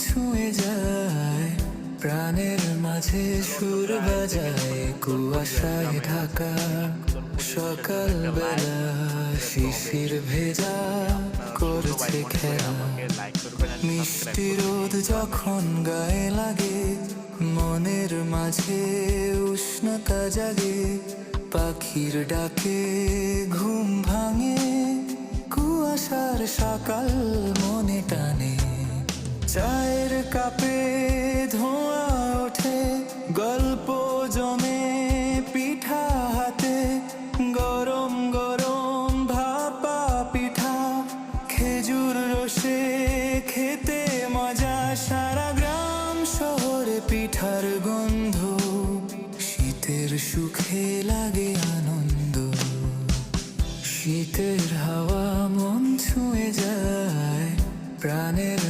ছুঁয়ে যায়, প্রাণের মাঝে সুর বাজায়। কুয়াশায় ঢাকা সকাল বেলা, শিশির ভেজা করছে খেলা। মিষ্টি রোদ যখন গায়ে লাগে, মনের মাঝে উষ্ণতা জাগে। পাখির ডাকে ঘুম ভাঙে, কুয়াশার সকাল মনে টানে। চায়ের কাপে ধোঁয়া ওঠে, গল্প জমে পিঠা হাতে। গরম গরম ভাপা পিঠা, খেজুর রসে খেতে মজা। সারা গ্রাম শহরে পিঠার গন্ধ, শীতের সুখে লাগে আনন্দ। শীতের হাওয়া মন ছুঁয়ে যায়, প্রাণের